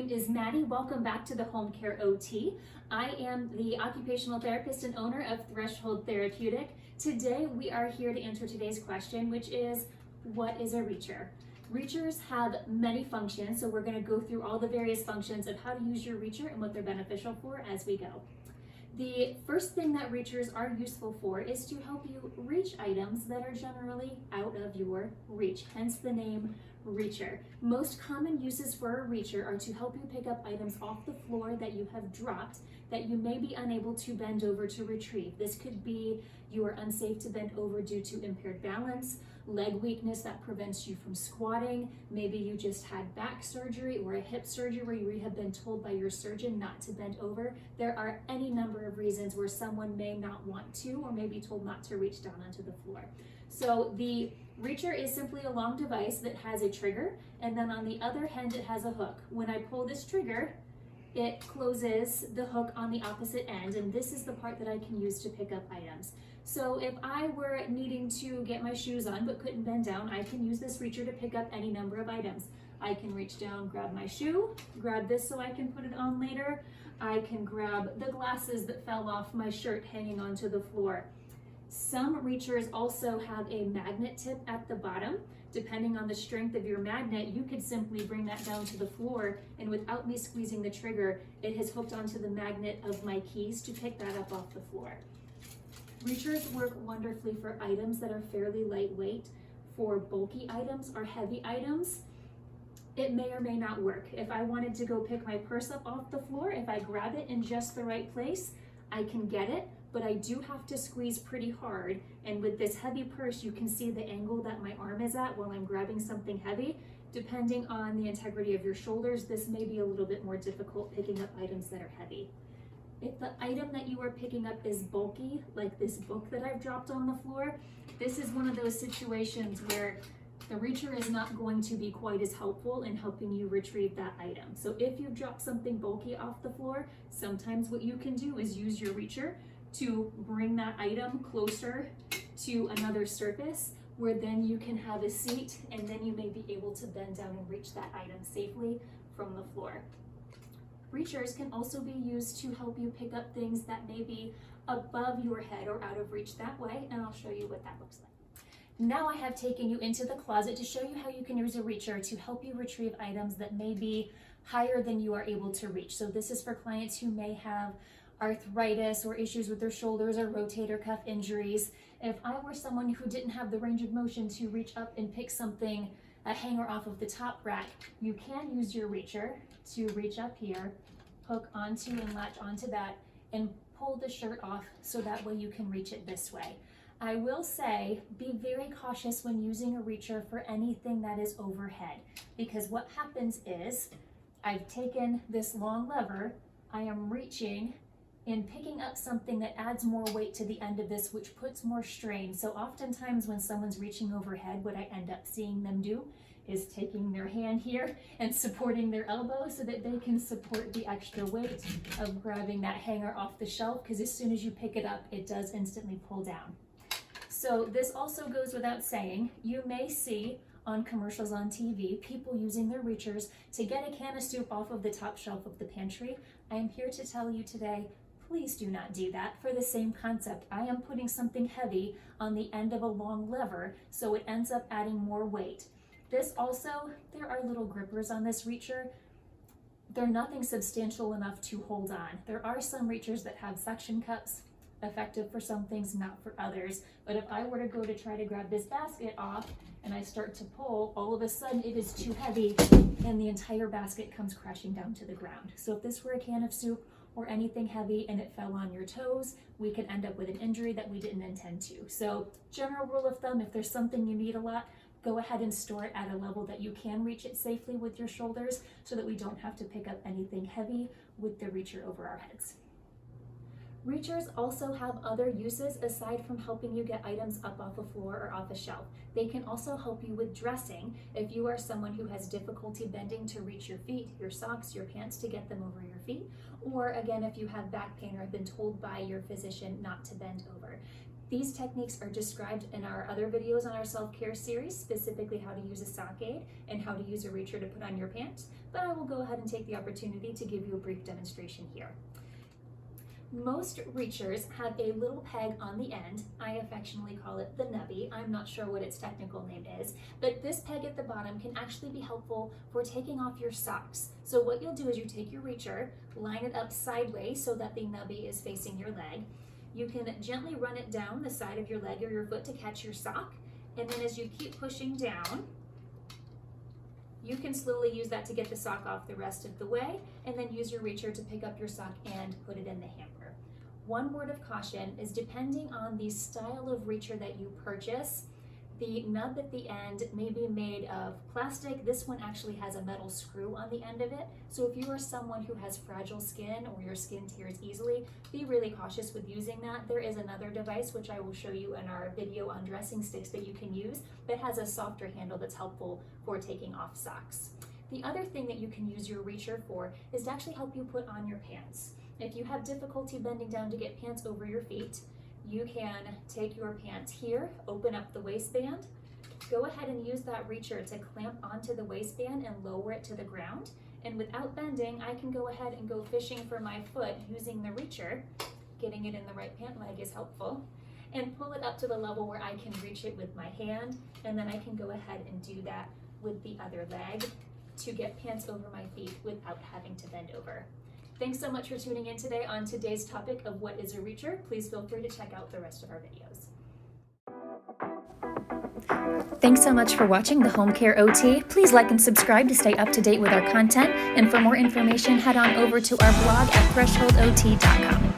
name is Maddie. Welcome back to the Home Care OT. I am the occupational therapist and owner of Threshold Therapeutic. Today we are here to answer today's question, which is, what is a reacher? Reachers have many functions, so we're going to go through all the various functions of how to use your reacher and what they're beneficial for as we go. The first thing that reachers are useful for is to help you reach items that are generally out of your reach, hence the name reacher. Most common uses for a reacher are to help you pick up items off the floor that you have dropped that you may be unable to bend over to retrieve. This could be you are unsafe to bend over due to impaired balance, leg weakness that prevents you from squatting, maybe you just had back surgery or a hip surgery where you have been told by your surgeon not to bend over. There are any number of reasons where someone may not want to or may be told not to reach down onto the floor. So the reacher is simply a long device that has a trigger, and then on the other end it has a hook. When I pull this trigger, it closes the hook on the opposite end, and this is the part that I can use to pick up items. So if I were needing to get my shoes on but couldn't bend down, I can use this reacher to pick up any number of items. I can reach down, grab my shoe, grab this so I can put it on later. I can grab the glasses that fell off my shirt hanging onto the floor. Some reachers also have a magnet tip at the bottom. Depending on the strength of your magnet, you could simply bring that down to the floor, and without me squeezing the trigger, it has hooked onto the magnet of my keys to pick that up off the floor. Reachers work wonderfully for items that are fairly lightweight. For bulky items or heavy items, it may or may not work. If I wanted to go pick my purse up off the floor, if I grab it in just the right place, I can get it, but I do have to squeeze pretty hard. And with this heavy purse, you can see the angle that my arm is at while I'm grabbing something heavy. Depending on the integrity of your shoulders, this may be a little bit more difficult picking up items that are heavy. If the item that you are picking up is bulky, like this book that I've dropped on the floor, this is one of those situations where the reacher is not going to be quite as helpful in helping you retrieve that item. So if you've dropped something bulky off the floor, sometimes what you can do is use your reacher to bring that item closer to another surface where then you can have a seat, and then you may be able to bend down and reach that item safely from the floor. Reachers can also be used to help you pick up things that may be above your head or out of reach that way, and I'll show you what that looks like. Now I have taken you into the closet to show you how you can use a reacher to help you retrieve items that may be higher than you are able to reach. So this is for clients who may have arthritis or issues with their shoulders or rotator cuff injuries. If I were someone who didn't have the range of motion to reach up and pick something, a hanger off of the top rack, you can use your reacher to reach up here, hook onto and latch onto that, and pull the shirt off so that way you can reach it this way. I will say, be very cautious when using a reacher for anything that is overhead, because what happens is I've taken this long lever, I am reaching and picking up something that adds more weight to the end of this, which puts more strain. So oftentimes when someone's reaching overhead, what I end up seeing them do is taking their hand here and supporting their elbow so that they can support the extra weight of grabbing that hanger off the shelf, because as soon as you pick it up, it does instantly pull down. So this also goes without saying, you may see on commercials on TV, people using their reachers to get a can of soup off of the top shelf of the pantry. I am here to tell you today, please do not do that for the same concept. I am putting something heavy on the end of a long lever, so it ends up adding more weight. This also, there are little grippers on this reacher. They're nothing substantial enough to hold on. There are some reachers that have suction cups, effective for some things, not for others. But if I were to go to try to grab this basket off and I start to pull, all of a sudden it is too heavy and the entire basket comes crashing down to the ground. So if this were a can of soup or anything heavy and it fell on your toes, we could end up with an injury that we didn't intend to. So general rule of thumb, if there's something you need a lot, go ahead and store it at a level that you can reach it safely with your shoulders so that we don't have to pick up anything heavy with the reacher over our heads. Reachers also have other uses aside from helping you get items up off a floor or off a shelf. They can also help you with dressing if you are someone who has difficulty bending to reach your feet, your socks, your pants to get them over your feet, or again, if you have back pain or have been told by your physician not to bend over. These techniques are described in our other videos on our self-care series, specifically how to use a sock aid and how to use a reacher to put on your pants, but I will go ahead and take the opportunity to give you a brief demonstration here. Most reachers have a little peg on the end. I affectionately call it the nubby. I'm not sure what its technical name is, but this peg at the bottom can actually be helpful for taking off your socks. So what you'll do is you take your reacher, line it up sideways so that the nubby is facing your leg. You can gently run it down the side of your leg or your foot to catch your sock, and then as you keep pushing down, you can slowly use that to get the sock off the rest of the way, and then use your reacher to pick up your sock and put it in the hamper. One word of caution is, depending on the style of reacher that you purchase, the nub at the end may be made of plastic. This one actually has a metal screw on the end of it. So if you are someone who has fragile skin or your skin tears easily, be really cautious with using that. There is another device, which I will show you in our video on dressing sticks, that you can use that has a softer handle that's helpful for taking off socks. The other thing that you can use your reacher for is to actually help you put on your pants. If you have difficulty bending down to get pants over your feet, you can take your pants here, open up the waistband, go ahead and use that reacher to clamp onto the waistband and lower it to the ground. And without bending, I can go ahead and go fishing for my foot using the reacher. Getting it in the right pant leg is helpful. And pull it up to the level where I can reach it with my hand, and then I can go ahead and do that with the other leg to get pants over my feet without having to bend over. Thanks so much for tuning in today on today's topic of what is a reacher. Please feel free to check out the rest of our videos. Thanks so much for watching the Home Care OT. Please like and subscribe to stay up to date with our content. And for more information, head on over to our blog at thresholdot.com.